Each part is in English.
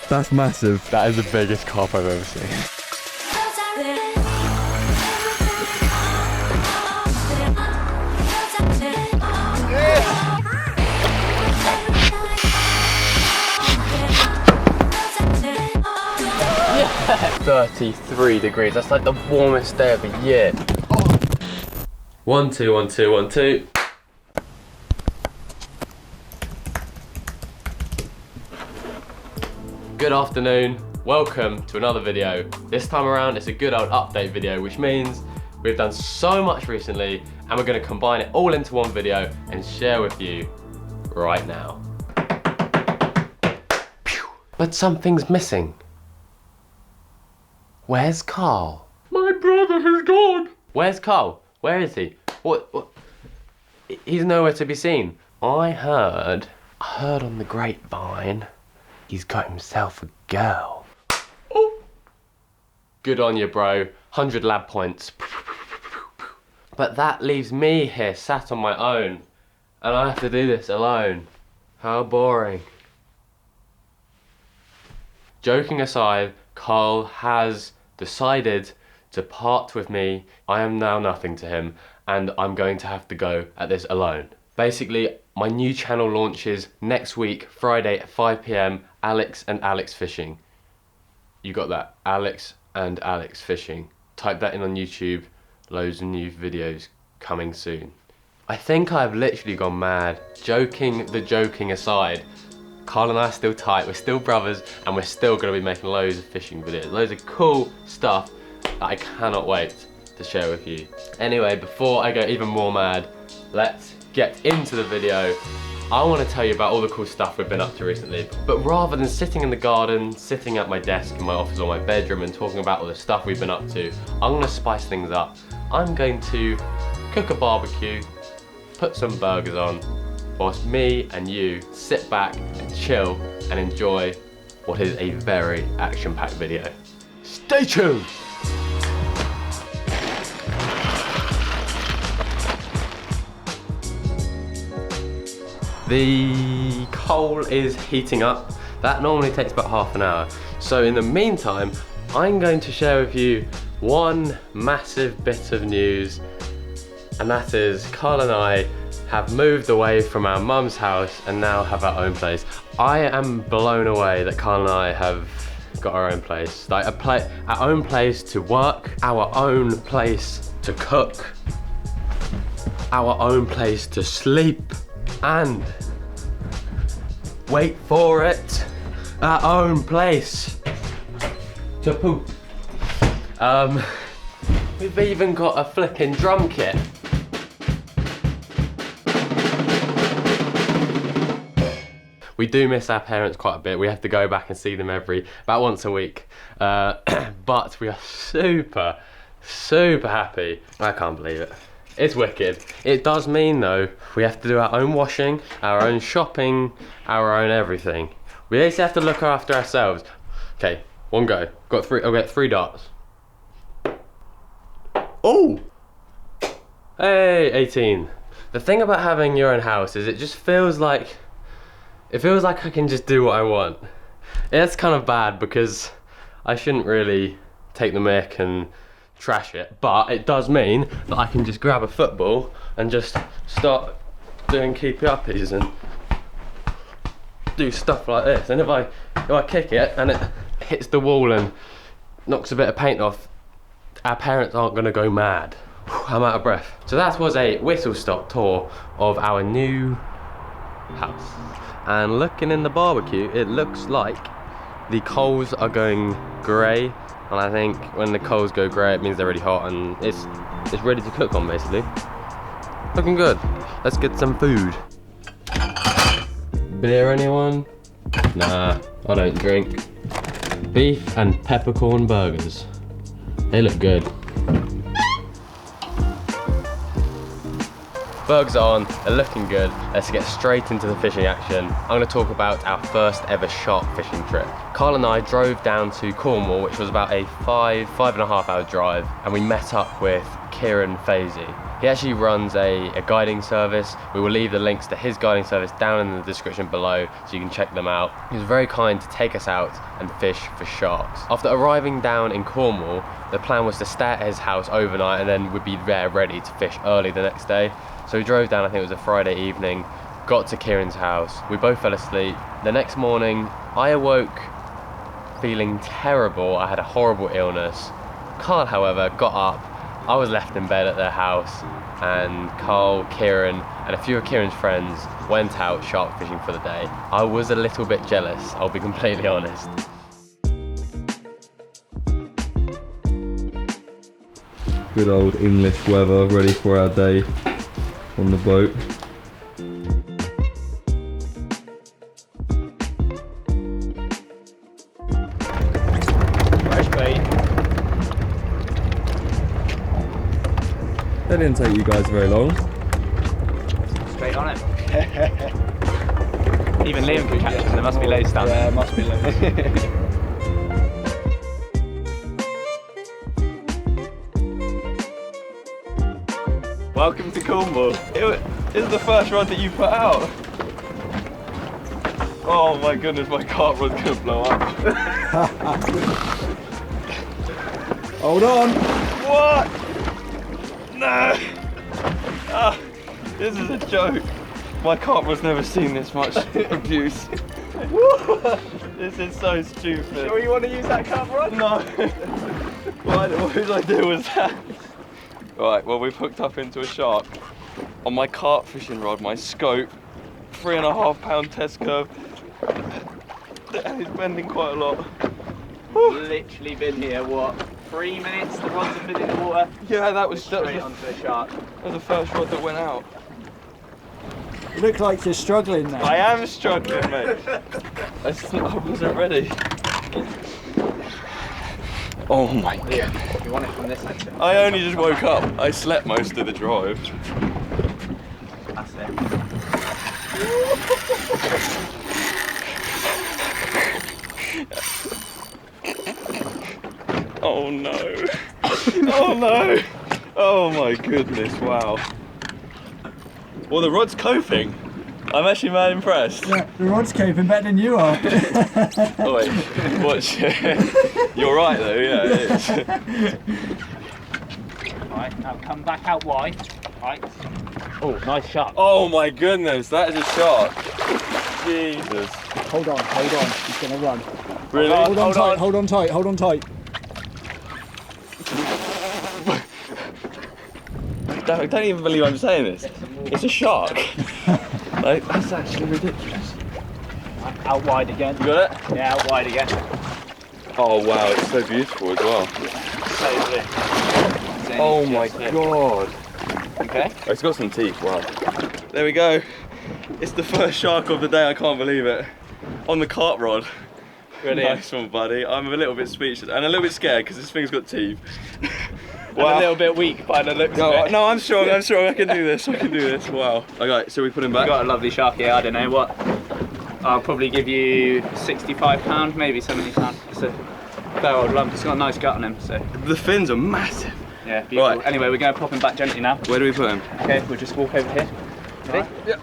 That's massive. That is the biggest carp I've ever seen. Yeah. 33 degrees, that's like the warmest day of the year. 1 2 1 2 1 2. Good afternoon, welcome to another video. This time around it's a good old update video, which means we've done so much recently and we're going to combine it all into one video and share with you right now. But something's missing. Where's Carl? My brother has gone. Where's Carl? Where is he? What? He's nowhere to be seen. I heard on the grapevine, he's got himself a girl. Oh. Good on you, bro. 100 lab points. But that leaves me here, sat on my own. And I have to do this alone. How boring. Joking aside, Carl has decided to part with me. I am now nothing to him, and I'm going to have to go at this alone. Basically, my new channel launches next week, Friday at 5 PM, Alex and Alex Fishing. You got that? Alex and Alex Fishing. Type that in on YouTube. Loads of new videos coming soon. I think I've literally gone mad. Joking aside, Carl and I are still tight, we're still brothers, and we're still going to be making loads of fishing videos. Loads of cool stuff that I cannot wait to share with you. Anyway, before I go even more mad, let's get into the video. I want to tell you about all the cool stuff we've been up to recently, but rather than sitting in the garden, sitting at my desk in my office or my bedroom and talking about all the stuff we've been up to, I'm going to spice things up. I'm going to cook a barbecue, put some burgers on, whilst me and you sit back and chill and enjoy what is a very action-packed video. Stay tuned! The coal is heating up. That normally takes about half an hour. So in the meantime, I'm going to share with you one massive bit of news, and that is Carl and I have moved away from our mum's house and now have our own place. I am blown away that Carl and I have got our own place. Like our own place to work, our own place to cook, our own place to sleep, and wait for it, our own place to poop. We've even got a flipping drum kit. We do miss our parents quite a bit. We have to go back and see them about once a week. But we are super happy. I can't believe it. It's wicked. It does mean though, we have to do our own washing, our own shopping, our own everything. We just have to look after ourselves. Okay, one go. I'll get 3 darts. Oh! Hey, 18. The thing about having your own house is it just feels like, I can just do what I want. It's kind of bad because I shouldn't really take the mick and trash it, but it does mean that I can just grab a football and just start doing keepy uppies and do stuff like this. And if I kick it and it hits the wall and knocks a bit of paint off, our parents aren't gonna go mad. I'm out of breath. So that was a whistle-stop tour of our new house. And looking in the barbecue, it looks like the coals are going grey. And I think when the coals go grey, it means they're really hot and it's ready to cook on, basically. Looking good. Let's get some food. Beer, anyone? Nah, I don't drink. Beef and peppercorn burgers. They look good. Burgers are on, they're looking good. Let's get straight into the fishing action. I'm going to talk about our first ever shark fishing trip. Carl and I drove down to Cornwall, which was about a 5.5 hour drive, and we met up with Kieran Fazy. He actually runs a guiding service. We will leave the links to his guiding service down in the description below so you can check them out. He was very kind to take us out and fish for sharks. After arriving down in Cornwall, the plan was to stay at his house overnight and then we'd be there ready to fish early the next day. So we drove down, I think it was a Friday evening, got to Kieran's house. We both fell asleep. The next morning, I awoke feeling terrible. I had a horrible illness. Carl, however, got up. I was left in bed at their house, and Carl, Kieran, and a few of Kieran's friends went out shark fishing for the day. I was a little bit jealous, I'll be completely honest. Good old English weather, ready for our day on the boat. Fresh bait. That didn't take you guys very long. Straight on it. Even Liam can catch it, so there must be loads down there. Yeah, must be loads. Welcome to Cornwall. This is the first rod that you put out. Oh my goodness, my carp rod's gonna blow up. Hold on. What? No! Ah, this is a joke. My carp rod's never seen this much abuse. This is so stupid. Sure you want to use that carp rod? No. What did I do with that? Right, well we've hooked up into a shark. On my carp fishing rod, my scope, 3.5 pound test curve. And it's bending quite a lot. Literally been here, what, 3 minutes? The rods have been in the water. Yeah, that was Straight onto a shark. the first rod that went out. You look like you're struggling now. I am struggling, mate. I wasn't ready. Oh my god. You want it from this section? I only just woke up. I slept most of the drive. That's it. Oh no. Oh no. Oh my goodness, wow. Well, the rod's coping. I'm actually mad impressed. Yeah, the rod's coping better than you are. Oh wait, watch. You're right though, yeah it is. Right, now come back out wide. Right. Oh, nice shark. Oh my goodness, that is a shark. Jesus. Hold on, he's gonna run. Really? Hold on tight, hold on tight, hold on tight. Don't even believe I'm saying this. It's a shark. Like, that's actually ridiculous. Out wide again. You got it? Yeah, out wide again. Oh wow, it's so beautiful as well. So blue. Oh my god. Okay. Oh, it's got some teeth, wow. There we go. It's the first shark of the day, I can't believe it. On the carp rod. Brilliant. Nice one, buddy. I'm a little bit speechless and a little bit scared because this thing's got teeth. Wow. And a little bit weak by the looks of it. No, I'm strong, I can do this, Wow. Okay, so we put him back? We've got a lovely shark here, I don't know what. I'll probably give you £65, maybe £70. It's a fair old lump. It's got a nice gut on him, so. The fins are massive. Yeah, beautiful. Right. Anyway, we're going to pop him back gently now. Where do we put him? Okay, we'll just walk over here. Ready? Right. Yeah.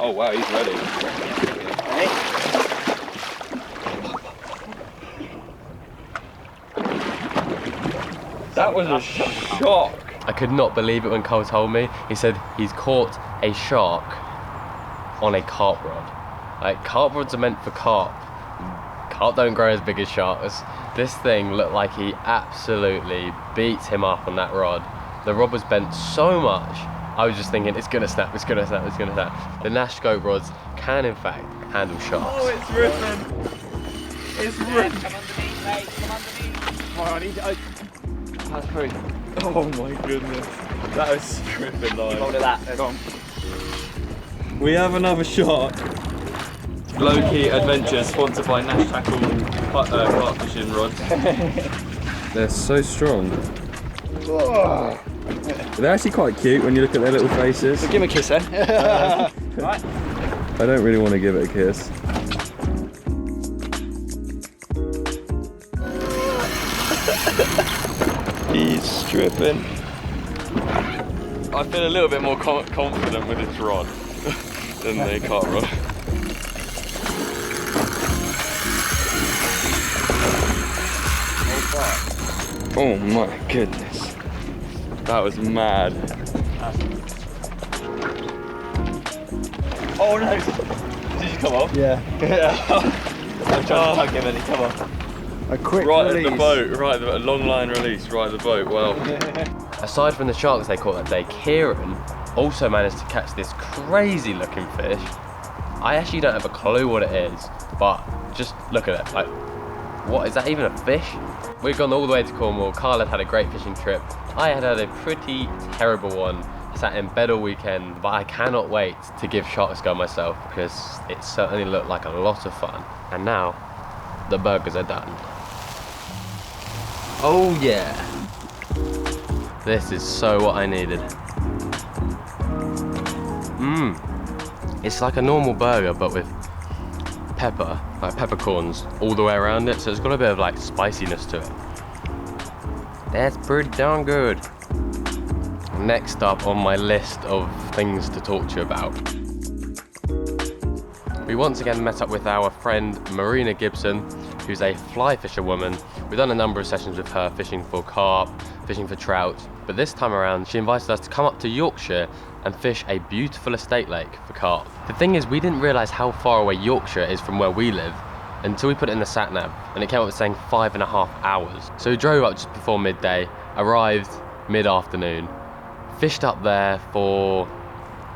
Oh wow, he's ready. Ready? That was a shock. I could not believe it when Cole told me. He said he's caught a shark on a carp rod. Like, carp rods are meant for carp. Carp don't grow as big as sharks. This thing looked like he absolutely beat him up on that rod. The rod was bent so much, I was just thinking, it's gonna snap, it's gonna snap, it's gonna snap. The Nash scope rods can in fact handle sharks. Oh, it's ripping. It's ripping. Come underneath, mate. Come underneath. Come on, That's very... Oh my goodness. That was stripping nice. Hold of that. Go on. We have another shark. Low-key Adventures, sponsored by Nash Tackle carp fishing rods. They're so strong. They're actually quite cute when you look at their little faces. Give him a kiss then. Right. I don't really want to give it a kiss. gripping. I feel a little bit more confident with this rod than the carp rod. Oh my goodness. That was mad. Oh no! Did you come off? Yeah. I'm trying to tug him and he come off. A quick Right release. at the boat, right at the long line release, right at the boat. Wow. Aside from the sharks they caught that day, Kieran also managed to catch this crazy looking fish. I actually don't have a clue what it is, but just look at it. Like, what is that even a fish? We've gone all the way to Cornwall. Carl had a great fishing trip. I had a pretty terrible one. I sat in bed all weekend, but I cannot wait to give sharks a go myself because it certainly looked like a lot of fun. And now, the burgers are done. Oh yeah. This is so what I needed. It's like a normal burger, but with pepper, like peppercorns all the way around it, so it's got a bit of like spiciness to it. That's pretty darn good. Next up on my list of things to talk to you about. We once again met up with our friend Marina Gibson, who's a fly fisher woman. We've done a number of sessions with her fishing for carp, fishing for trout, but this time around she invited us to come up to Yorkshire and fish a beautiful estate lake for carp. The thing is, we didn't realise how far away Yorkshire is from where we live until we put it in the sat nav, and it came up with saying 5.5 hours. So we drove up just before midday, arrived mid-afternoon, fished up there for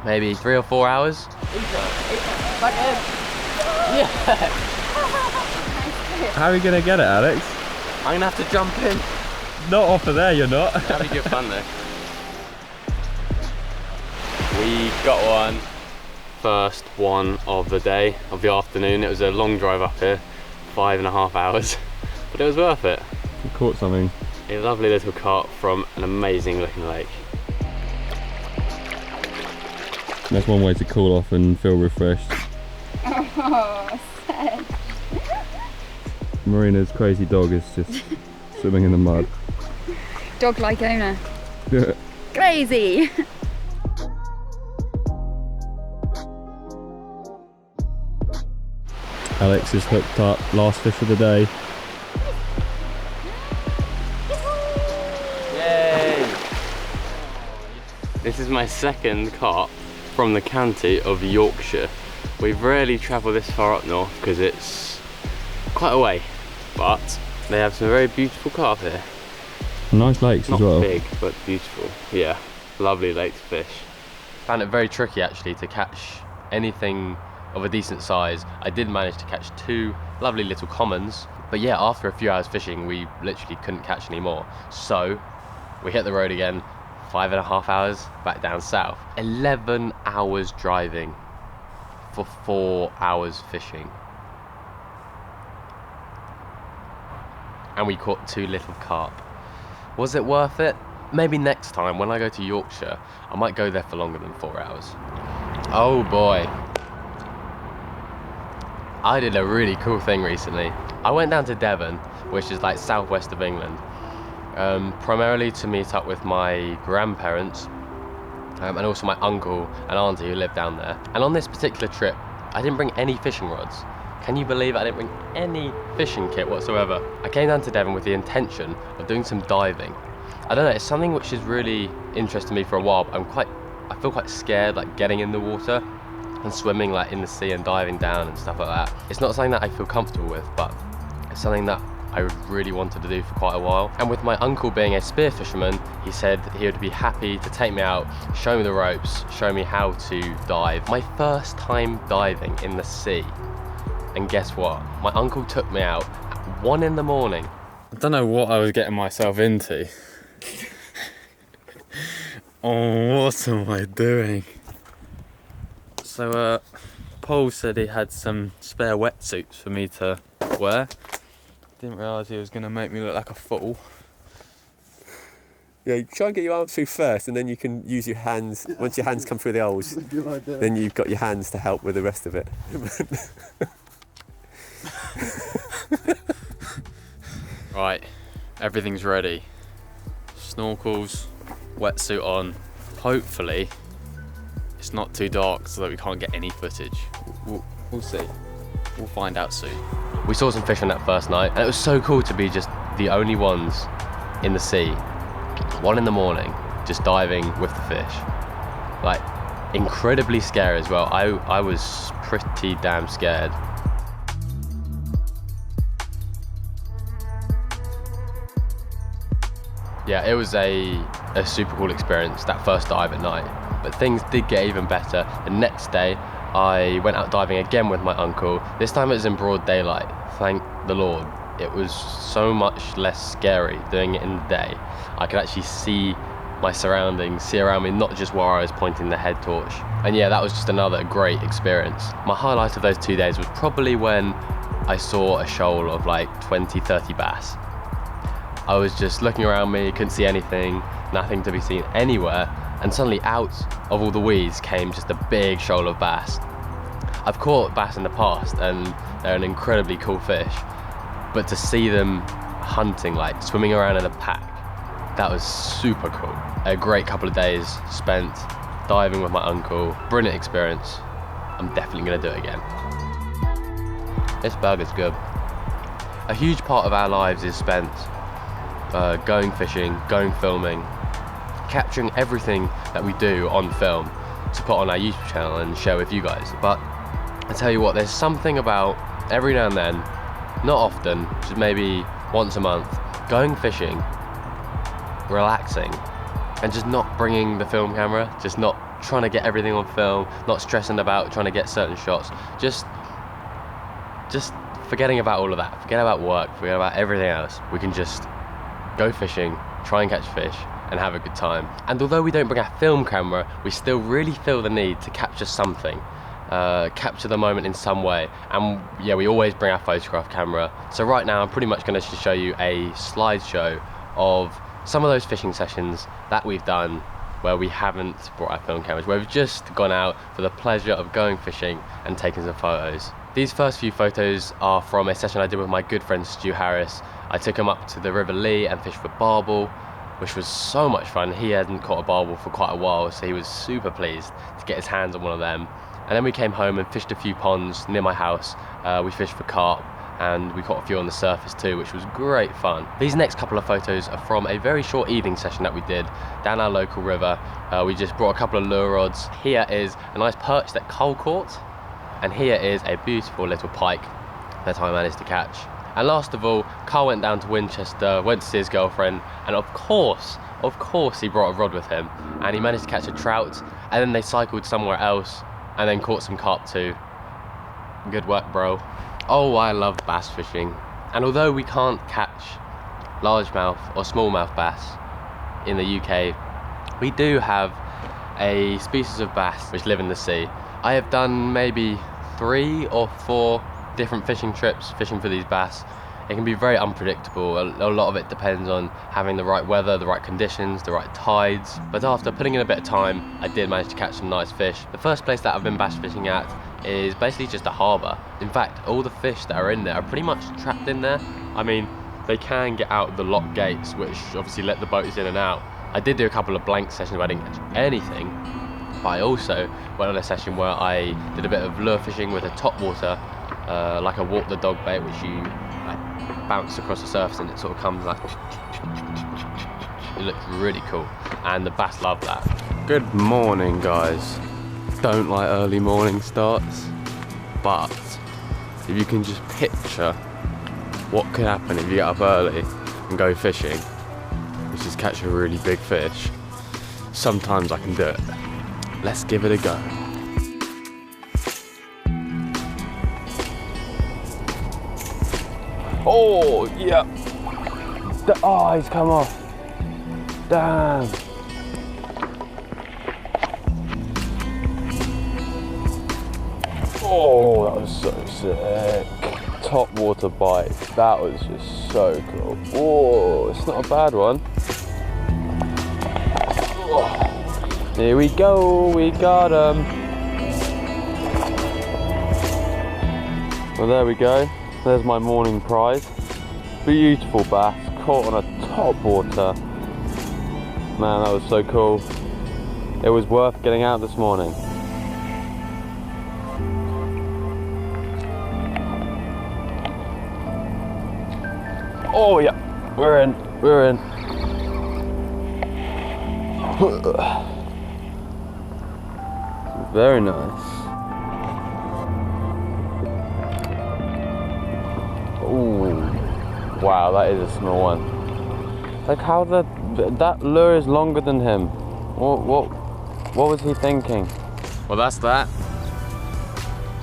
maybe 3 or 4 hours. How are you gonna get it, Alex? I'm gonna have to jump in. Not off of there, you're not. That'd be good fun though. We got one. First one of the day, of the afternoon. It was a long drive up here, 5.5 hours, but it was worth it. You caught something. A lovely little carp from an amazing looking lake. That's one way to cool off and feel refreshed. Oh, sad. Marina's crazy dog is just swimming in the mud. Dog-like owner. Crazy. Alex is hooked up, last fish of the day. Yay! This is my second carp from the county of Yorkshire. We've rarely travelled this far up north because it's quite a way, but they have some very beautiful carp here. Nice lakes Not as well. big, but beautiful. Yeah, lovely lake to fish. Found it very tricky actually to catch anything of a decent size. I did manage to catch 2 lovely little commons, but yeah, after a few hours fishing, we literally couldn't catch any more. So we hit the road again, 5.5 hours back down south. 11 hours driving for 4 hours fishing. And we caught 2 little carp. Was it worth it? Maybe next time when I go to Yorkshire, I might go there for longer than 4 hours. Oh boy. I did a really cool thing recently. I went down to Devon, which is like southwest of England, primarily to meet up with my grandparents and also my uncle and auntie who live down there. And on this particular trip, I didn't bring any fishing rods. Can you believe it? I didn't bring any fishing kit whatsoever. I came down to Devon with the intention of doing some diving. I don't know, it's something which has really interested me for a while, but I feel quite scared like getting in the water and swimming like in the sea and diving down and stuff like that. It's not something that I feel comfortable with, but it's something that I really wanted to do for quite a while. And with my uncle being a spear fisherman, he said he would be happy to take me out, show me the ropes, show me how to dive. My first time diving in the sea. And guess what? My uncle took me out at 1 in the morning. I don't know what I was getting myself into. Oh, what am I doing? So, Paul said he had some spare wetsuits for me to wear. Didn't realise he was going to make me look like a fool. Yeah, try and get your arms through first, and then you can use your hands. Once your hands come through the holes, then you've got your hands to help with the rest of it. Right, everything's ready. Just snorkels, wetsuit on. Hopefully it's not too dark so that we can't get any footage. We'll see. We'll find out soon. We saw some fish on that first night, and it was so cool to be just the only ones in the sea, 1 in the morning, just diving with the fish. Like, incredibly scary as well. I was pretty damn scared. Yeah, it was a super cool experience, that first dive at night. But things did get even better. The next day, I went out diving again with my uncle. This time it was in broad daylight, thank the Lord. It was so much less scary doing it in the day. I could actually see my surroundings, see around me, not just where I was pointing the head torch. And yeah, that was just another great experience. My highlight of those 2 days was probably when I saw a shoal of like 20, 30 bass. I was just looking around me, couldn't see anything, nothing to be seen anywhere, and suddenly out of all the weeds came just a big shoal of bass. I've caught bass in the past and they're an incredibly cool fish, but to see them hunting, like swimming around in a pack, that was super cool. A great couple of days spent diving with my uncle, brilliant experience. I'm definitely gonna do it again. This burger's good. A huge part of our lives is spent going fishing, going filming, capturing everything that we do on film to put on our YouTube channel and share with you guys. But I tell you what, there's something about every now and then, not often, just maybe once a month, going fishing, relaxing, and just not bringing the film camera, just not trying to get everything on film, not stressing about trying to get certain shots, just forgetting about all of that, forget about work, forget about everything else. We can just go fishing, try and catch fish, and have a good time. And although we don't bring our film camera, we still really feel the need to capture something, capture the moment in some way. And yeah, we always bring our photograph camera. So right now I'm pretty much going to show you a slideshow of some of those fishing sessions that we've done where we haven't brought our film cameras, where we've just gone out for the pleasure of going fishing and taking some photos. These first few photos are from a session I did with my good friend Stu Harris. I took him up to the River Lee and fished for barbel, which was so much fun. He hadn't caught a barbel for quite a while, so he was super pleased to get his hands on one of them. And then we came home and fished a few ponds near my house. We fished for carp, and we caught a few on the surface too, which was great fun. These next couple of photos are from a very short evening session that we did down our local river. We just brought a couple of lure rods. Here is a nice perch that Cole caught, and here is a beautiful little pike that I managed to catch. And last of all, Carl went down to Winchester, went to see his girlfriend, and of course he brought a rod with him, and he managed to catch a trout, and then they cycled somewhere else, and then caught some carp too. Good work, bro. Oh, I love bass fishing. And although we can't catch largemouth or smallmouth bass in the UK, we do have a species of bass which live in the sea. I have done maybe 3 or 4 different fishing trips fishing for these bass. It can be very unpredictable. A lot of it depends on having the right weather, the right conditions, the right tides. But after putting in a bit of time, I did manage to catch some nice fish. The first place that I've been bass fishing at is basically just a harbour. In fact, all the fish that are in there are pretty much trapped in there. I mean, they can get out the lock gates, which obviously let the boats in and out. I did do a couple of blank sessions where I didn't catch anything, but I also went on a session where I did a bit of lure fishing with a topwater, like a walk the dog bait, which you bounce across the surface and it sort of comes like, it looks really cool, and the bass love that. Good morning, guys. Don't like early morning starts, but if you can just picture what could happen if you get up early and go fishing, which is catch a really big fish, sometimes I can do it. Let's give it a go. Oh, yeah. Oh, he's come off. Damn. Oh, that was so sick. Top water bite. That was just so cool. Oh, it's not a bad one. Oh. Here we go, we got him. Well, there we go. There's my morning prize. Beautiful bass, caught on a top water. Man, that was so cool. It was worth getting out this morning. Oh yeah, we're in. Very nice. Ooh, wow, that is a small one. Like how that lure is longer than him. What was he thinking? Well, that's that.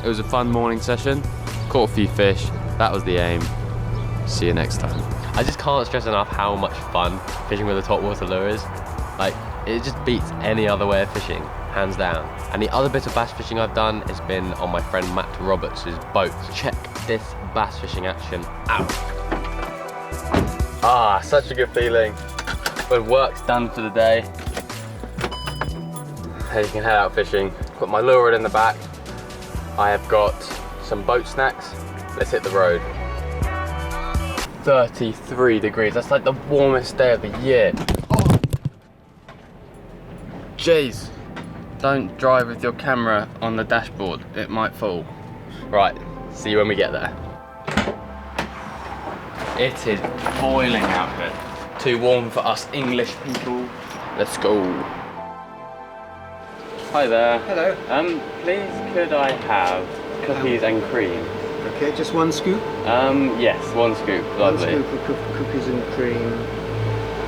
It was a fun morning session. Caught a few fish. That was the aim. See you next time. I just can't stress enough how much fun fishing with a topwater lure is. Like, it just beats any other way of fishing, hands down. And the other bit of bass fishing I've done has been on my friend Matt Roberts' boat. Check this bass fishing action out. Ah, such a good feeling when work's done for the day. Hey, you can head out fishing. Put my lure in the back. I have got some boat snacks. Let's hit the road. 33 degrees, that's like the warmest day of the year. Oh. Jeez, don't drive with your camera on the dashboard, it might fall. Right, see you when we get there. It is boiling out here. Too warm for us English people. Let's go. Hi there. Hello. Please could I have cookies and cream? Okay, just one scoop. Yes, one scoop, lovely. One scoop of cookies and cream.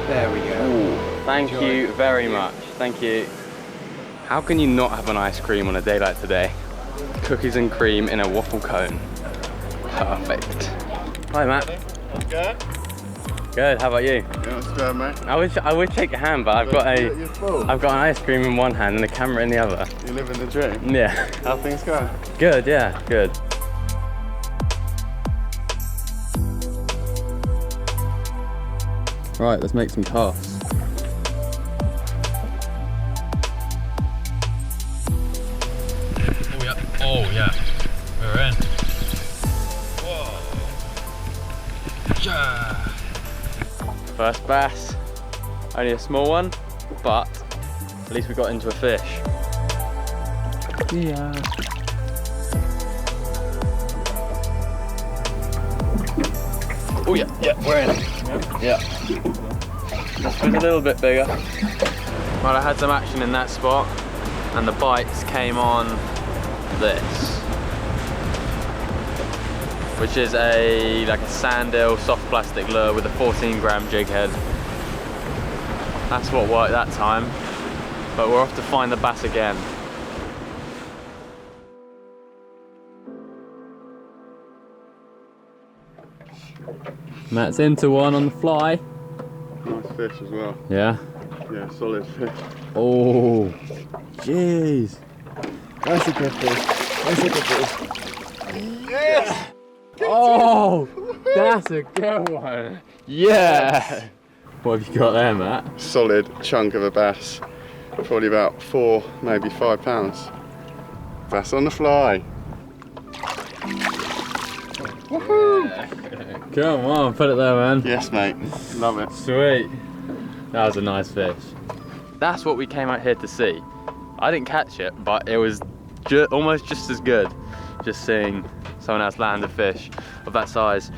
There we go. Ooh, thank you very much, thank you. How can you not have an ice cream on a day like today? Cookies and cream in a waffle cone. Perfect. Hi, Matt. Good? Good, how about you? Yeah, it's good, mate. I would shake your hand, but I've got You're full. an ice cream in one hand and a camera in the other. You live in the dream. Yeah. How things go? Good, yeah, good. Right, let's make some casts. Oh yeah, we're in. Whoa. Yeah. First bass, only a small one, but at least we got into a fish. Yeah. Oh yeah, we're in. Yeah. This was a little bit bigger. Well, I had some action in that spot, and the bites came on this, which is like a sand eel soft plastic lure with a 14-gram jig head. That's what worked that time, but we're off to find the bass again. Matt's into one on the fly. Nice fish as well. Yeah? Yeah, solid fish. Oh, jeez. That's a good fish. That's a good fish. Yes! Oh, that's a good one. Yeah. What have you got there, Matt? Solid chunk of a bass. Probably about 4, maybe 5 pounds. Bass on the fly. Woohoo! Come on, put it there, man. Yes, mate. Love it. Sweet. That was a nice fish. That's what we came out here to see. I didn't catch it, but it was almost just as good just seeing someone else land a fish of that size.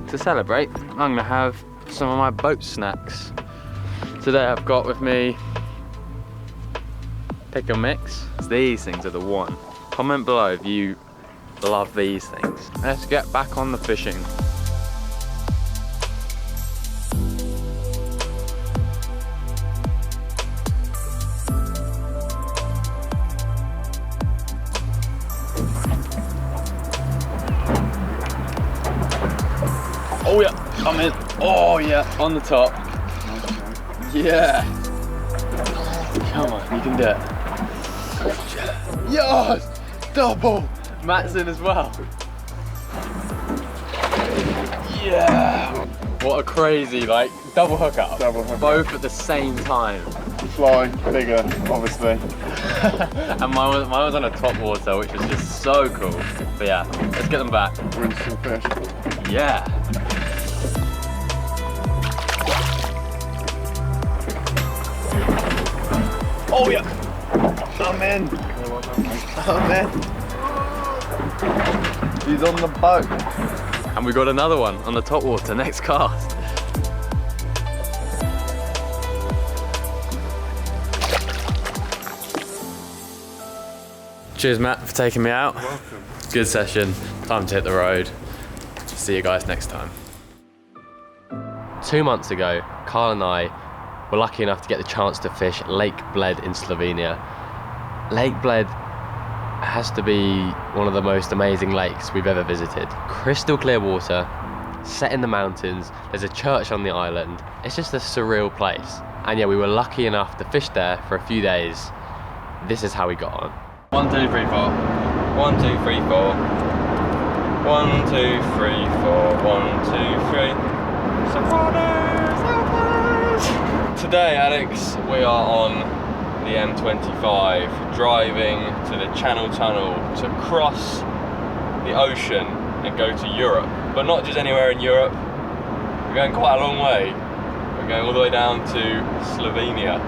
To celebrate, I'm gonna have some of my boat snacks. Today I've got with me pickle mix. These things are the one. Comment below if you love these things. Let's get back on the fishing. Oh yeah, I'm in. Oh yeah, on the top. Yeah. Come on, you can do it. Yes! Double! Matt's in as well. Yeah! What a crazy, like, double hookup. Double hookup. Both at the same time. Fly, bigger, obviously. And mine was on a top water, which was just so cool. But yeah, let's get them back. Rinse some fish. Yeah. Oh yeah! I'm in! I'm in! He's on the boat! And we got another one on the top water, next cast. Cheers Matt for taking me out. Welcome. Good session, time to hit the road. See you guys next time. 2 months ago, Carl and I were lucky enough to get the chance to fish Lake Bled in Slovenia. Lake Bled has to be one of the most amazing lakes we've ever visited. Crystal clear water, set in the mountains, there's a church on the island. It's just a surreal place. And yeah, we were lucky enough to fish there for a few days. This is how we got on. 1, 2, 3, 4. 1, 2, 3, 4. 1, 2, 3, 4. 1, 2, 3. Sopranos! Today, Alex, we are on the M25, driving to the Channel Tunnel to cross the ocean and go to Europe. But not just anywhere in Europe. We're going quite a long way. We're going all the way down to Slovenia,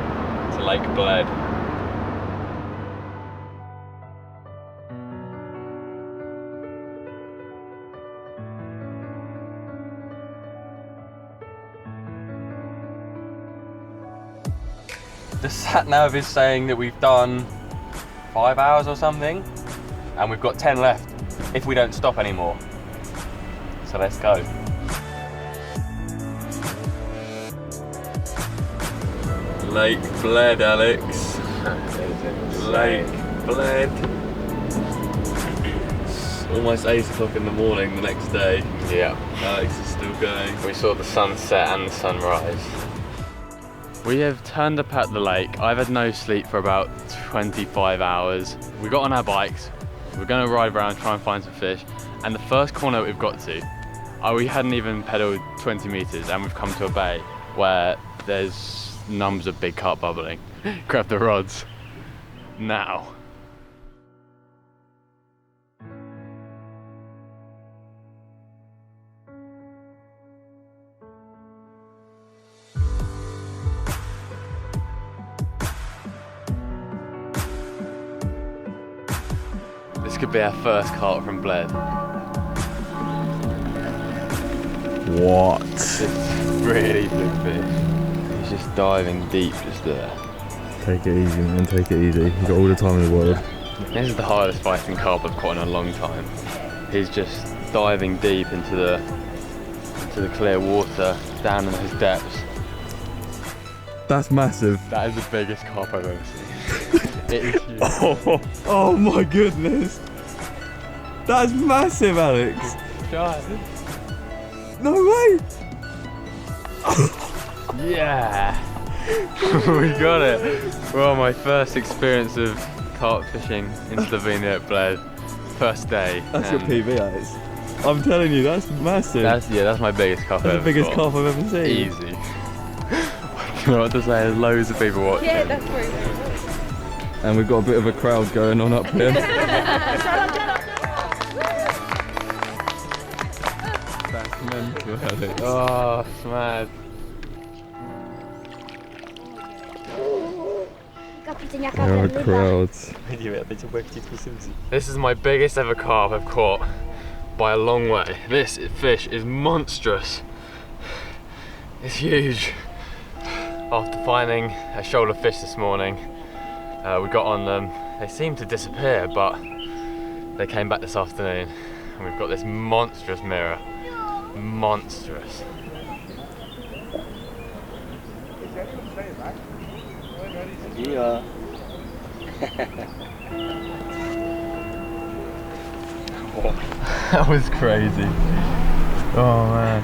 to Lake Bled. The sat nav is saying that we've done 5 hours or something, and we've got 10 left if we don't stop anymore. So let's go. Lake Bled, Alex. Lake Bled. It's almost 8 o'clock in the morning the next day. Yeah. Alex is still going. We saw the sunset and the sunrise. We have turned up at the lake. I've had no sleep for about 25 hours. We got on our bikes. We're gonna ride around, try and find some fish. And the first corner we've got to, we hadn't even pedaled 20 meters and we've come to a bay where there's numbers of big carp bubbling. Grab the rods. Now. This could be our first carp from Bled. What? It's really big fish. He's just diving deep just there. Take it easy, man, take it easy. You've got all the time in the world. This is the hardest fighting carp I've caught in a long time. He's just diving deep into the clear water, down in his depths. That's massive. That is the biggest carp I've ever seen. It is huge. Oh my goodness. That's massive, Alex. God. No way. Yeah. We got it. Well, my first experience of carp fishing in Slovenia at Bled. First day. That's your PB, Alex. I'm telling you, that's massive. That's my biggest carp That's ever the biggest caught. carp I've ever seen. Easy. I don't know what to say, there's loads of people watching. Yeah, that's very good. And we've got a bit of a crowd going on up here. That's mental, Alex. Oh, it's mad. There are crowds. This is my biggest ever carp I've caught by a long way. This fish is monstrous. It's huge. After finding a shoal of fish this morning, we got on them. They seemed to disappear, but they came back this afternoon, and we've got this monstrous mirror. Monstrous. Yeah. That was crazy. Oh man.